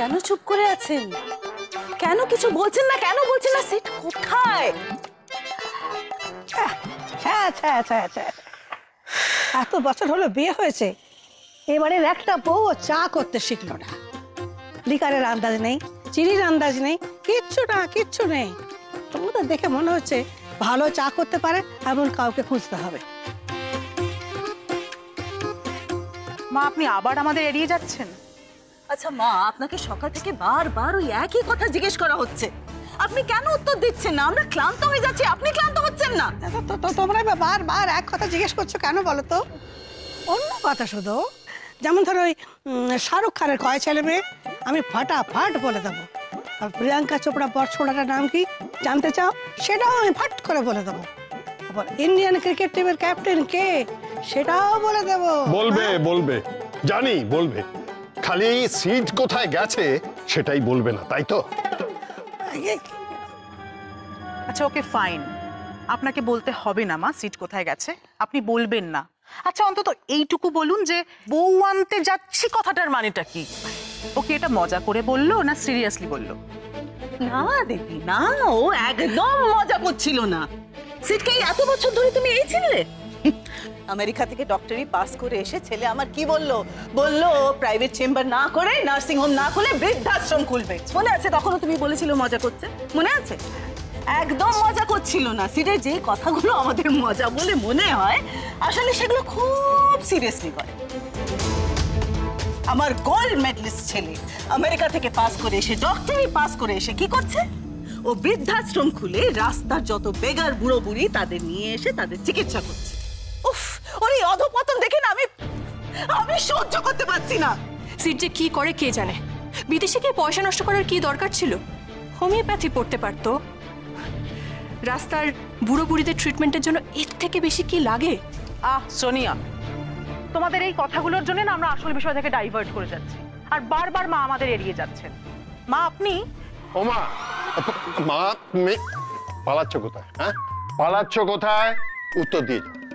কেন চুপ করে আছেন? কেন কিছু বলছেন না? কেন বলছেন না? সিট কোথায়? এত বছর হলো বিয়ে হয়েছে, এবারে একটা বউ চা করতে শিখলো না। লিকারের আন্দাজ নেই, চিনির আন্দাজ নেই, কিচ্ছু নেই। তোমাদের দেখে মনে হচ্ছে ভালো চা করতে পারে এমন কাউকে খুঁজতে হবে। মা, আপনি আবার আমাদের এড়িয়ে যাচ্ছেন। আচ্ছা মা, আপনাকে সকাল থেকে বারবার ওই একই কথা জিজ্ঞেস করা হচ্ছে, আপনি কেন উত্তর দিচ্ছেন না? আমরা ক্লান্ত হয়ে যাচ্ছি, আপনি ক্লান্ত হচ্ছেন না? তোমরা বারবার এক কথা জিজ্ঞেস করছো কেন বলো তো? অন্য কথা শুধু, যেমন ধরো ওই শাহরুখ খানের কয় ছেলে মেয়ে, আমি ফাটাফাট বলে দেবো। আর প্রিয়াঙ্কা চোপড়া বর ছোড়াটার নাম কি জানতে চাও? সেটাও আমি ফাট করে বলে দেবো। আবার ইন্ডিয়ান ক্রিকেট টিমের ক্যাপ্টেন কে, সেটাও বলে দেবো। বলবে জানি বলবে, খালি সিট কোথায় গেছে সেটাই বলবে না, তাই তো? আচ্ছা ওকে ফাইন, আপনাকে বলতে হবে না মা সিট কোথায় গেছে, আপনি বলবেন না। আচ্ছা অন্তত এইটুকু বলুন যে বউ আনতে যাচ্ছি কথাটার মানেটা কি? ওকে এটা মজা করে বললো না সিরিয়াসলি বললো? না দিদি না, ও একদম মজা করছিল না। সিটকে এত বছর ধরে তুমি এই ছিলে? আমেরিকা থেকে ডক্টরি পাস করে এসে ছেলে আমার কি বললো? বললো প্রাইভেট চেম্বার না করে, নার্সিং হোম না খুলে বৃদ্ধাশ্রম খুলবে। মনে আছে তখনও তুমি বলেছিল মজা করছে? মনে আছে? একদম মজা করছিল না। সিটের যে কথাগুলো আমাদের মজা বলে মনে হয়, আসলে সেগুলো খুব সিরিয়াসলি করে। আমার গোল্ড মেডেলিস্ট ছেলে আমেরিকা থেকে পাস করে এসে, ডক্টরি পাস করে এসে কি করছে? ও বৃদ্ধাশ্রম খুলে রাস্তার যত বেগার বুড়ো বুড়ি তাদের নিয়ে এসে তাদের চিকিৎসা করছে। উফ, ওর এই অধপতন দেখে না আমি সহ্য করতে পারছি না। সিট যে কি করে কে জানে। বিদেশে গিয়ে পয়সা নষ্ট করার কি দরকার ছিল? হোমিওপ্যাথি পড়তে পারতো। রাস্তার বুড়ো বুড়িদের ট্রিটমেন্টের জন্য এর থেকে বেশি কি লাগে? সোনিয়া, তোমাদের এই কথাগুলোর জন্য না আমরা আসল বিষয় থেকে ডাইভার্ট করে যাচ্ছি, আর বারবার মা আমাদের এড়িয়ে যাচ্ছেন। মা আপনি ও মা পালাচ্ছ কোথায়? হ্যাঁ, পালাচ্ছ কোথায়?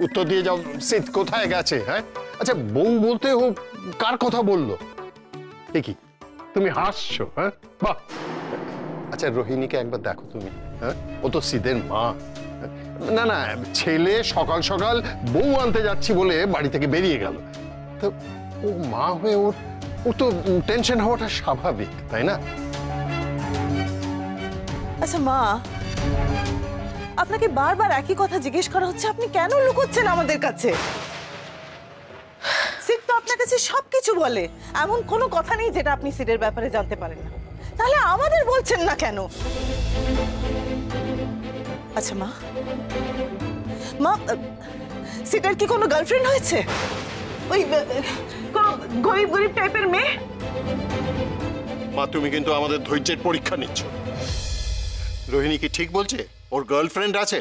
উত্তর দিয়ে যাও। সিট কোথায় গেছে? হ্যাঁ, আচ্ছা বউ বলতে ও কার কথা বললো? কি তুমি হাসছো? হ্যাঁ, বাহ। আচ্ছা রোহিণীকে একবার দেখো তুমি। হ্যাঁ, ও তো সিদের মা। না ছেলে সকাল সকাল বউ আনতে যাচ্ছি বলে বাড়ি থেকে বেরিয়ে গেল, তো ও মা হয়ে ওর তো টেনশন হওয়াটা স্বাভাবিক, তাই না? আচ্ছা মা, আপনাকে বারবার একই কথা জিজ্ঞেস করা হচ্ছে, আপনি কেন লুকোচ্ছেন আমাদের কাছে? সিট তো আপনার কাছে সবকিছু বলে, এমন কোনো কথা নেই যেটা আপনি সিটের ব্যাপারে জানতে পারেন না। তাহলে আমাদের বলছেন না কেন? আচ্ছা মা, সিটের কি কোনো গার্লফ্রেন্ড হয়েছে? ওই কোন গরিব টাইপের মেয়ে? মা তুমি কিন্তু আমাদের ধৈর্যের পরীক্ষা নিচ্ছ। রোহিণী কি ঠিক বলছে? ওর গার্লফ্রেন্ড আছে?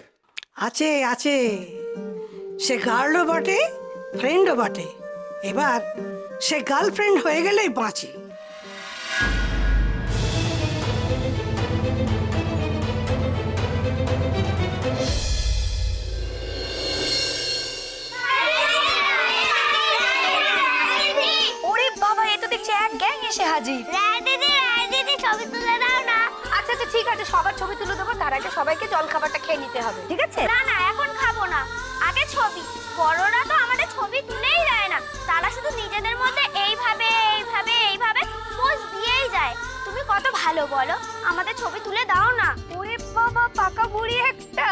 আছে। সে গার্লও বটে, ফ্রেন্ডও বটে। এবার সে গার্লফ্রেন্ড হয়ে গেলেই বাঁচি। ওরে বাবা, এ তো দেখছি এক গ্যাং এসে হাজির। দিদি ছবি তুলে দাও না। আচ্ছা ঠিক আছে, সবার ছবি তুলে দেবো, তার আগে সবাইকে জল খাবারটা খেয়ে নিতে হবে, ঠিক আছে? না এখন খাবো না, আগে ছবি। বড়রা তো আমাদের ছবি তুলেই দেয় না, তারা শুধু নিজেদের মধ্যে এইভাবে পোজ দিয়েই যায়। তুমি কত ভালো বলো, আমাদের ছবি তুলে দাও না। ওরে বাবা, পাকা বুড়ি একটা।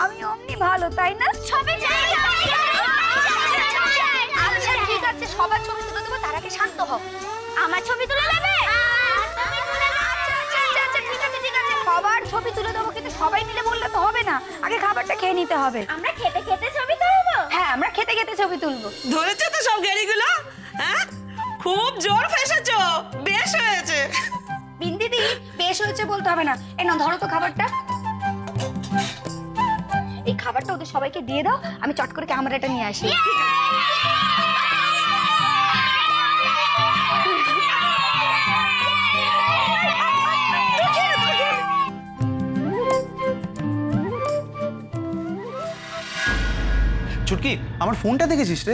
আমি অমনি ভালো, তাই না? ছবি চাই। আচ্ছা ঠিক আছে, সবার ছবি তুলে দেবো, তার আগে শান্ত হও। আমার ছবি তুলে দেবে? সবার ছবি তুলে দেবো, কিন্তু সবাই মিলে বললে তো হবে না, আগে খাবারটা খেয়ে নিতে হবে। আমরা খেতে ছবি তুলবো? হ্যাঁ, আমরা খেতে ছবি তুলবো। ধরেছো তো সব গাড়িগুলো? হ্যাঁ, খুব জোর ফেসেছো, বেশ হয়েছে। বিন্দিদি, বেশ হয়েছে বলতে হবে না। এই নাও ধরো তো খাবারটা। এই খাবারটা ওদের সবাইকে দিয়ে দাও, আমি চট করে ক্যামেরাটা নিয়ে আসি। চুটকি, আমার ফোনটা দেখেছিস রে?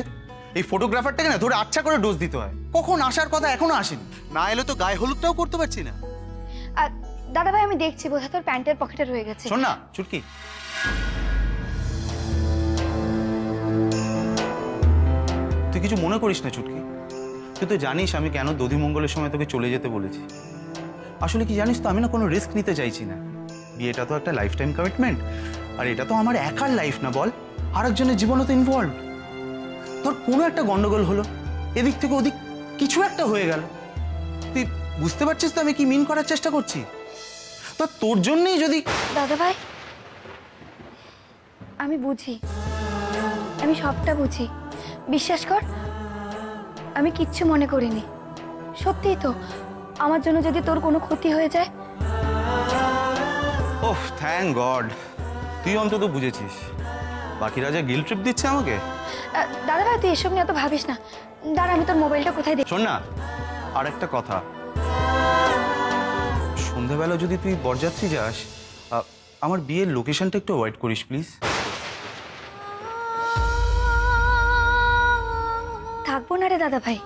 এই ফটোগ্রাফারটাকে না ধরে আচ্ছা করে ডোজ দিতে হয়। কখন আসার কথা এখনো আসেনি, না এলে তো গায়ে হলুদটাও করতে পারছি না। আর দাদা ভাই আমি দেখছি বোধহয় তোর প্যান্টের পকেটে রয়ে গেছে। শোন না চুটকি, তুই কিছু মনে করিস না চুটকি, তুই তো জানিস আমি কেন দধিমঙ্গলের সময় তোকে চলে যেতে বলেছি। আসলে কি জানিস তো, আমি না কোনো রিস্ক নিতে চাইছি না। বিয়েটা তো একটা লাইফ টাইম কমিটমেন্ট, আর এটা তো আমার একার লাইফ না বল, আরেকজনের জীবনও তো ইনভলভ। তোর কোনো একটা গন্ডগোল হলো, এদিক থেকে ওদিক কিছু একটা হয়ে গেল, তুই বুঝতে পারছিস তো আমি কি মিন করার চেষ্টা করছি? তো তোর জন্যই যদি দাদা ভাই আমি বুঝি, আমি সবটা বুঝি, বিশ্বাস কর আমি কিচ্ছু মনে করিনি। সত্যিই তো, আমার জন্য যদি তোর কোনো ক্ষতি হয়ে যায়। ওহ থ্যাংক গড, তুই অন্তত বুঝেছিস। বাকিরা যে গিল্ট ট্রিপ দিচ্ছে আমাকে। দাদা ভাই তুই এসব নিয়ে এত ভাবিস না। দাঁড়া আমি তোর মোবাইলটা কোথায় দেখি। শোন না, আর একটা কথা, সন্ধ্যাবেলা যদি তুই বরযাত্রী যাস, আমার বিয়ের লোকেশনটা একটু অ্যাভয়েড করিস প্লিজ। থাকবো না রে দাদা ভাই,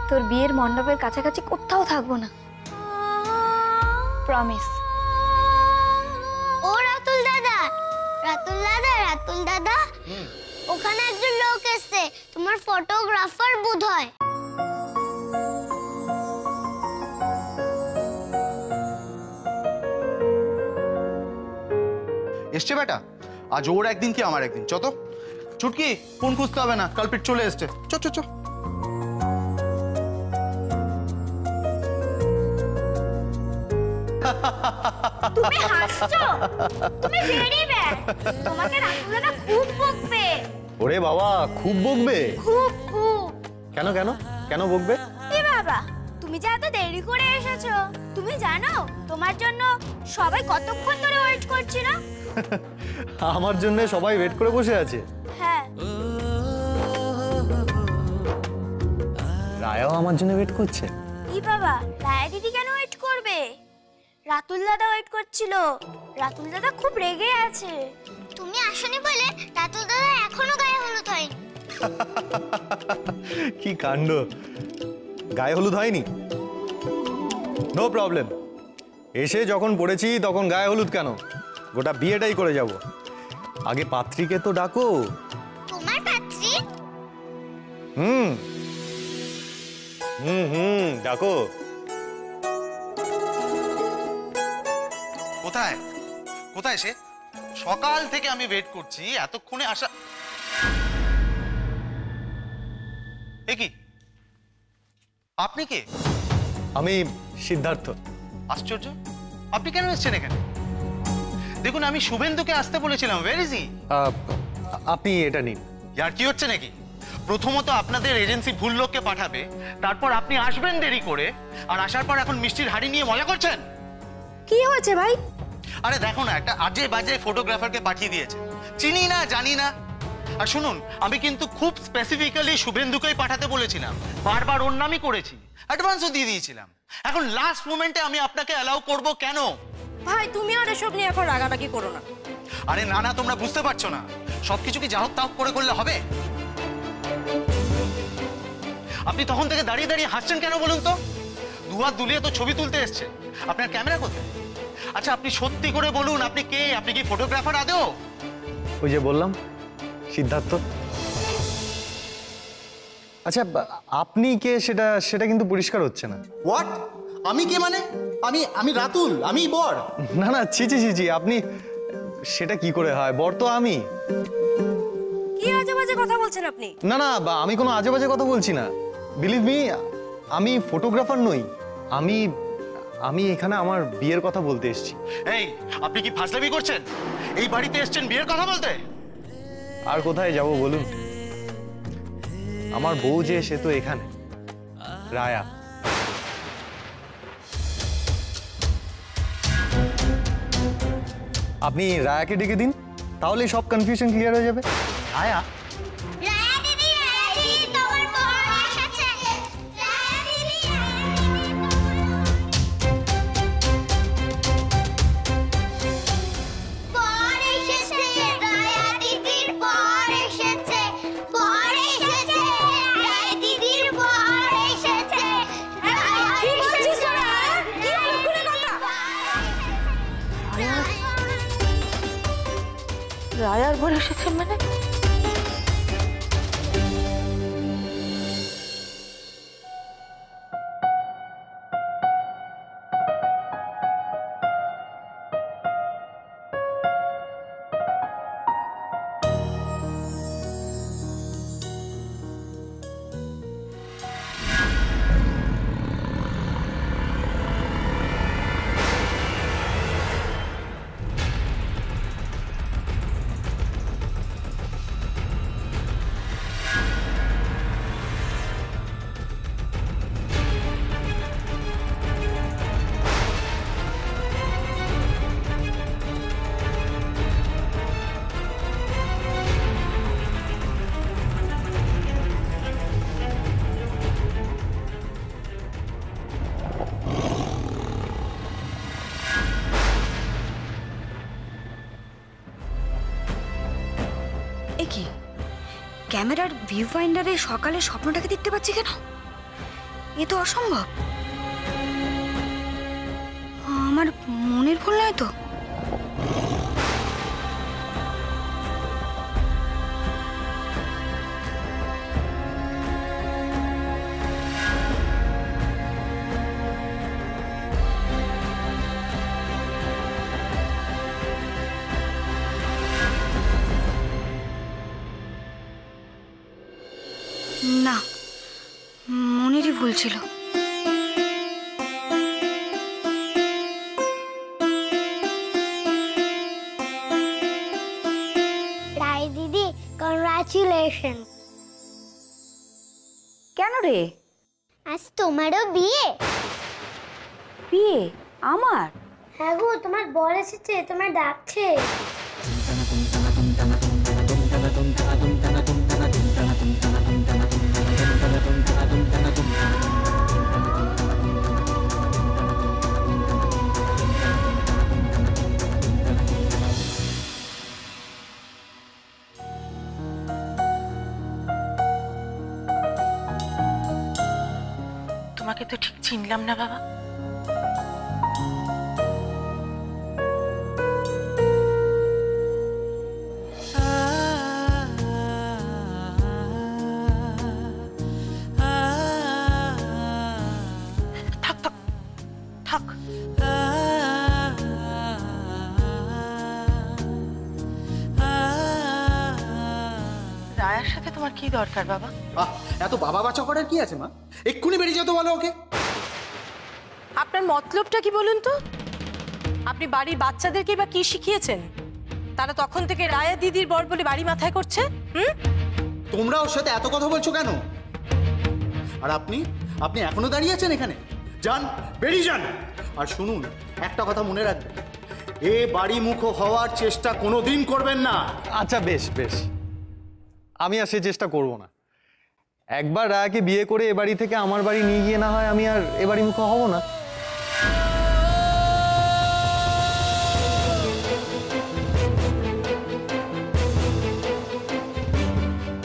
তোর বিয়ের মণ্ডপের কাছাকাছি কোথাও থাকবো না, প্রমিস। ও রাতুল দাদা, রাতুল দাদা, রাতুল দাদা, ওখানে একজন লোক এসেছে, তোমার ফটোগ্রাফার বোধহয়। এসছে বেটা, আজ ওর একদিন কি আমার একদিন। চত চুটকি, ফোন খুঁজতে হবে না, কালপিট চলে এসছে। চ চ চ। তুমি হাসছো? তুমি ভেরি ব্যাড। তোমাকে রাতুল দাদা খুব বকবে। ওরে বাবা, খুব বকবে? খুব খুব। কেন কেন কেন বকবে? এ বাবা, তুমি যে এত দেরি করে এসেছো, তুমি জানো তোমার জন্য সবাই কতক্ষণ ধরে ওয়েট করছিল? আমার জন্য সবাই ওয়েট করে বসে আছে? হ্যাঁ। রায়াও আমার জন্য ওয়েট করছে? ই বাবা, রায়া দিদি কেন ওয়েট করবে? রাতুল দাদা ওয়েট করছিল। রাতুল দাদা খুব রেগে আছে। তুমি আসনি বলে রাতুল দাদা এখনো গায়ে হলুদ হয়নি। কি কাণ্ড, গায়ে হলুদ হয়নি? নো প্রবলেম, এসে যখন পড়েছি তখন গায়ে হলুদ কেন, গোটা বিয়েটাই করে যাব। আগে পাত্রীকে তো ডাকো। তোমার পাত্রী? হুম হুম হুম ডাকো। কোথায় কোথায় সে? সকাল থেকে আমি ওয়েট করছি, এতক্ষণে আসা। এ কি, আপনি কে? আমি সিদ্ধার্থ। আশ্চর্য, আপনি কেন এসেছেন এখানে? দেখুন আমি শুভেন্দুকে আসতে বলেছিলাম, ওয়্যার ইজ হি? আপনি এটা নিন। ইয়ার কি হচ্ছে নাকি? প্রথমত আপনাদের এজেন্সি ভুল লোককে পাঠাবে, তারপর আপনি আসবেন দেরি করে, আর আসার পর এখন মিষ্টির হাড়ি নিয়ে মজা করছেন। কি হয়েছে ভাই? আরে দেখো না, একটা আজে বাজে ফটোগ্রাফারকে পাঠিয়ে দিয়েছে, চিনি না জানি না। আর শুনুন, আমি কিন্তু খুব স্পেসিফিক্যালি শুভেন্দুকেই পাঠাতে বলেছিলাম, বারবার ওর নামই করেছি, অ্যাডভান্সও দিয়ে দিয়েছিলাম। এখন লাস্ট মোমেন্টে আমি আপনাকে অ্যালাউ করব কেন? ভাই তুমি আর এসব নিয়ে এখন রাগারাগি করো না। আরে না না, তোমরা বুঝতে পারছো না, সবকিছু কি যাহক তাহক করে করলে হবে? আপনি তখন থেকে দাঁড়িয়ে দাঁড়িয়ে হাসছেন কেন বলুন তো? দুহাত দুলিয়ে তো ছবি তুলতে এসছে, আপনার ক্যামেরা কোথায়? আচ্ছা আপনি সত্যি করে বলুন, আপনি কে? আপনি কি ফটোগ্রাফার আদৌ? ওই যে বললাম, সিদ্ধার্থ। আচ্ছা আপনি কে সেটা সেটা কিন্তু পরিষ্কার হচ্ছে না। হোয়াট? আমি কে মানে? আমি রাতুল, আমি বর। না না, ছি ছি ছি ছি, আপনি সেটা কি করে হয়? বর তো আমি। কি আজে বাজে কথা বলছেন আপনি? না না, আমি কোনো আজে বাজে কথা বলছি না। বিলিভ মি, আমি ফটোগ্রাফার নই। আমি এখানে আমার বিয়ের কথা বলতে এসেছি। এই আপনি কি ফাজলামি করছেন? এই বাড়িতে এসেছেন বিয়ের কথা বলতে? আর কোথায় যাব বলুন? আমার বউ যে, সে তো এখানে, রায়া। আপনি রায়াকে ডেকে দিন, তাহলে সব কনফিউশন ক্লিয়ার হয়ে যাবে। রায়া? রায়া দিদি, রায়া দিদি, তোমার বর এসেছে। রায়া দিদি, বর এসেছে। রায়া দিদির বর এসেছে। বর রায়ার বর এসেছে মানে? কি ক্যামেরার ভিউ ফাইন্ডারে সকালে স্বপ্নটাকে দেখতে পাচ্ছি কেন? এ তো অসম্ভব। আমার মনের ভুল নয় তো? না, মনেরই ভুল ছিল। রায় দিদি, কংগ্রাচুলেশন। কেন রে? আজ তোমারও বিয়ে? বিয়ে আমার? হ্যাঁ গো, তোমার বর এসেছে, তোমার ডাকছে। তোমাকে তো ঠিক চিনলাম না বাবা। থাক থাক থাক। রায়ার সাথে তোমার কি দরকার বাবা? এত বাবা বাচ্চা করার কি আছে মা? এক্ষুনি বেরিয়ে যেতে বলো ওকে। আপনার মতলবটা কি বলুন তো? আপনি বাড়ির বাচ্চাদেরকে বা কি শিখিয়েছেন? তারা তখন থেকে রায়া দিদির বর বলে বাড়ি মাথায় করছে। তোমরা ওর সাথে এত কথা বলছো কেন? আর আপনি আপনি এখনো দাঁড়িয়ে আছেন এখানে? যান, বেরিয়ে যান। আর শুনুন, একটা কথা মনে রাখবেন, এ বাড়ি মুখ হওয়ার চেষ্টা কোনোদিন করবেন না। আচ্ছা বেশ বেশ, আমি আর সে চেষ্টা করব না। একবার রায়াকে বিয়ে করে এ বাড়ি থেকে আমার বাড়ি নিয়ে গিয়ে না হয় আমি আর এ বাড়ি মুখ হব না।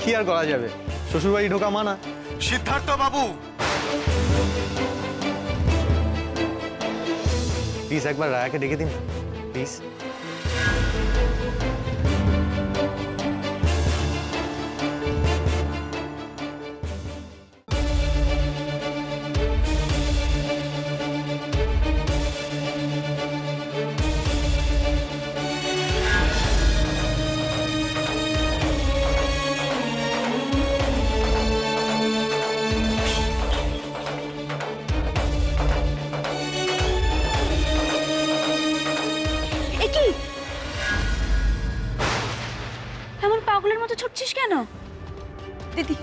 কি আর করা যাবে, শ্বশুরবাড়ি ঢোকা মানা। সিদ্ধার্থ বাবু, প্লিজ একবার রায়াকে ডেকে দিন প্লিজ। এমন পাগলের মতো ছুটছিস কেন? দিদি,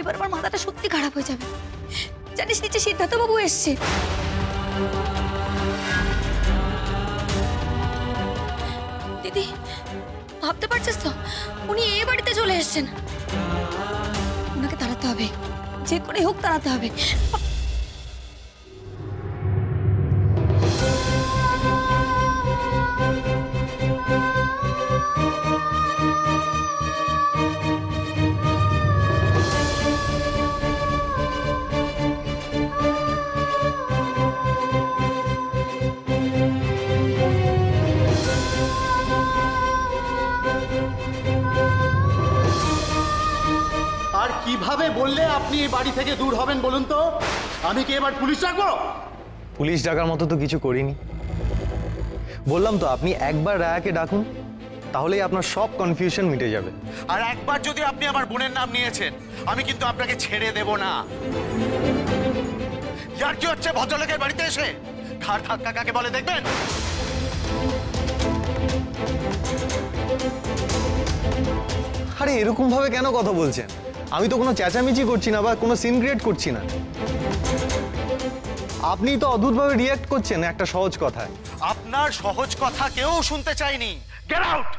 এবার আমার মাথাটা সত্যি খারাপ হয়ে যাবে। জানিস নিচে সিদ্ধার্থ বাবু এসছে। দিদি, ভাবতে পারছিস তো উনি এই বাড়িতে চলে এসেছেন? ওনাকে তাড়াতে হবে, যে করে হোক তাড়াতে হবে। কিভাবে বললে আপনি এই বাড়ি থেকে দূর হবেন বলুন তো? আমি কি এবার পুলিশ ডাকবো? পুলিশ ডাকার মতো তো কিছু করিনি। বললাম তো আপনি একবার রায়াকে ডাকুন, তাহলেই আপনার সব কনফিউশন মিটে যাবে। আর একবার যদি আপনি আমার বোনের নাম নিয়েছেন, আমি কিন্তু আপনাকে ছেড়ে দেব না। ইয়ার কি হচ্ছে ভদ্রলোকের বাড়িতে এসে? ঘাড় ধাক্কা কাকে বলে দেখবেন? আরে এরকম ভাবে কেন কথা বলছেন? আমি তো কোনো চেঁচামেচি করছি না বা কোনো সিন ক্রিয়েট করছি না। আপনি তো অদ্ভুতভাবে রিয়্যাক্ট করছেন একটা সহজ কথায়। আপনার সহজ কথা কেউ শুনতে চাইনি। Get out!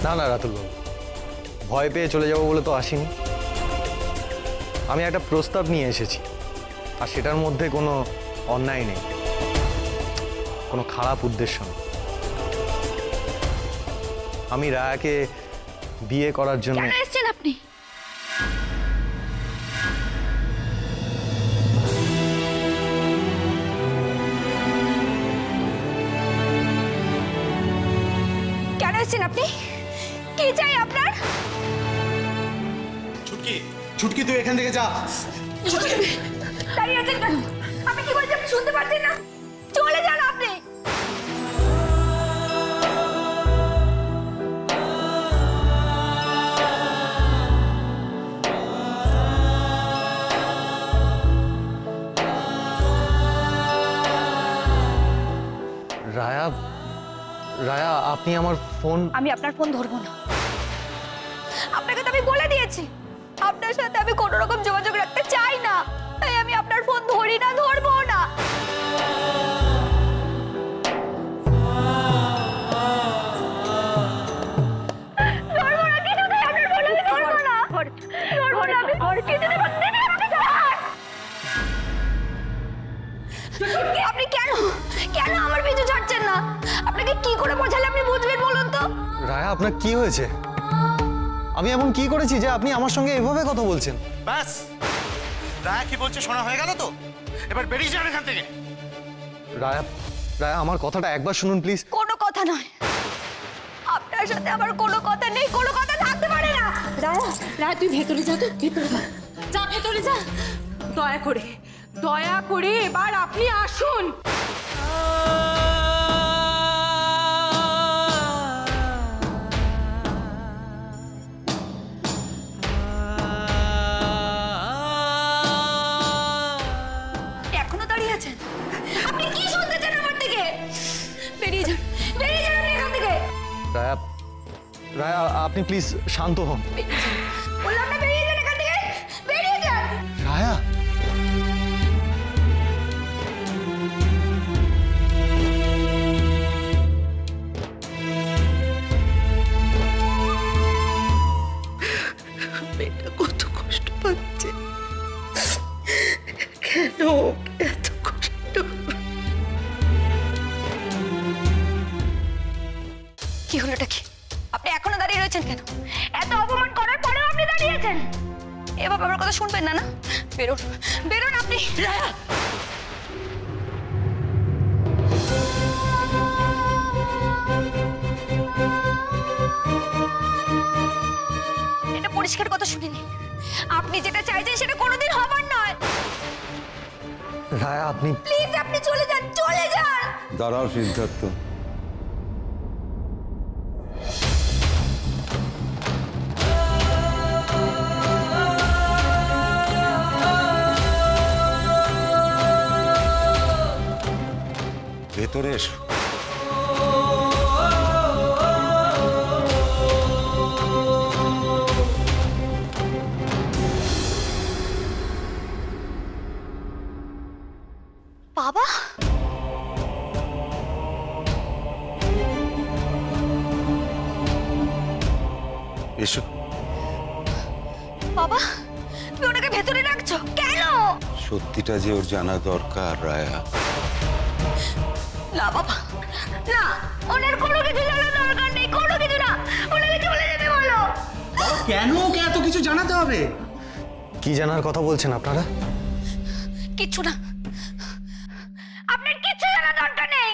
না না রাতুলবাবু, ভয় পেয়ে চলে যাব বলে তো আসিনি। আমি একটা প্রস্তাব নিয়ে এসেছি, আর সেটার মধ্যে কোনো অন্যায় নেই, কোনো খারাপ উদ্দেশ্য নেই। আমি রায়াকে বিয়ে করার জন্য এসেছেন আপনি? কেন এসেছেন আপনি? কি চাই আপনার? ছুটকি, ছুটকি তুই এখান থেকে যা। দাঁড়িয়ে আছেন কেন? আমি কি বলছি আপনি শুনতে পাচ্ছেন না? চলে যান আপনি। রায়া, রায়া আপনি আমার ফোন। আমি আপনার ফোন ধরবো না। আপনাকে তো আমি বলে দিয়েছি আপনার সাথে আমি কোনো রকম যোগাযোগ রাখতে চাই না, তাই আমি আপনার ফোন ধরি না, ধরবো না। ধরবো না, কিছুতেই আপনার ফোন আমি ধরবো না। ধরবো না আমি, কিছুতেই ধরতে দিন আমাকে ছাড়। আপনি কেন কেন আমার পিছু ছাড়ছেন না? আপনাকে কি করে বোঝালে আপনি বুঝবেন বলুন তো? রায়া আপনার কি হয়েছে? আমি এমন কি করেছি যে আপনি আমার সঙ্গে এভাবে কথা বলছেন? ব্যাস, রায়া কি বলছে শোনা হয়ে গেল তো? এবার বেরিয়ে যান এখান থেকে। রায়া, রায়া আমার কথাটা একবার শুনুন প্লিজ। কোনো কথা নয়, আপনার সাথে আমার কোনো কথা নেই, কোনো কথা থাকতে পারে না। রায়া, রায় তুই ভেতরে যা, তো ভেতরে যা, যা ভেতরে যা। দয়া করে এবার আপনি আসুন। এখনো দাঁড়িয়ে আছেন? আপনি কি শুনতে চান আমার থেকে? বেরিয়ে যান, বেরিয়ে যান আপনি এখান থেকে। রায়া, রায়া আপনি প্লিজ শান্ত হন। বললাম না বেরিয়ে যান এখান থেকে, বেরিয়ে যান। রায়া, মেয়েটা কত কষ্ট পাচ্ছে, কেন এত কষ্ট? কি হলোটা কি? আপনি এখনো দাঁড়িয়ে রয়েছেন কেন? এত অপমান করার পরেও আপনি দাঁড়িয়ে আছেন? এভাবে আমার কথা শুনবেন না, না? বেরোন, বেরোন আপনি। রায়া, এটা পরিষ্কার কথা শুনিনি। আপনি যেটা চাইছেন সেটা কোনোদিন হবার নয়। রায়া আপনি প্লিজ আপনি চলে যান, চলে যান। দাঁড়াও সিদ্ধার্থ, ভেতরে এসো। বাবা, এসো। বাবা তুমি ওনাকে ভেতরে রাখছো কেন? সত্যিটা যে ওর জানা দরকার রায়া। না বাবা, না, ওনার কোনো কিছু জানার দরকার নেই, কোনো কিছু না। ওনাকে চলে যেতে বলো। কেন ওকে এত কিছু জানাতে হবে? কি জানার কথা বলছেন আপনারা? কিচ্ছু না, আপনার কিচ্ছু জানার দরকার নেই।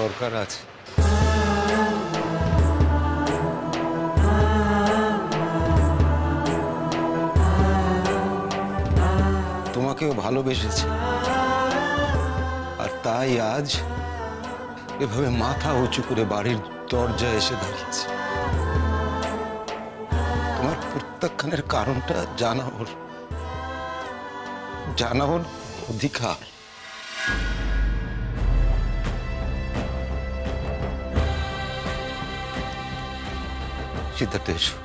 দরকার আছে। তোমাকেও ভালোবেসেছে, আর তাই আজ এভাবে মাথা উঁচু করে বাড়ির দরজায় এসে দাঁড়িয়েছে। তোমার প্রত্যাখ্যানের কারণটা জানার অধিকার। সিদ্ধার্থ, এসো।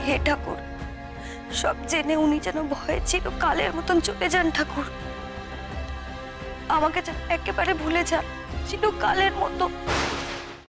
হে ঠাকুর, সব জেনে উনি যেন ভয়ে চিরকালের মতন চলে যান ঠাকুর। আমাকে যেন একেবারে ভুলে যান চিরকালের মতো।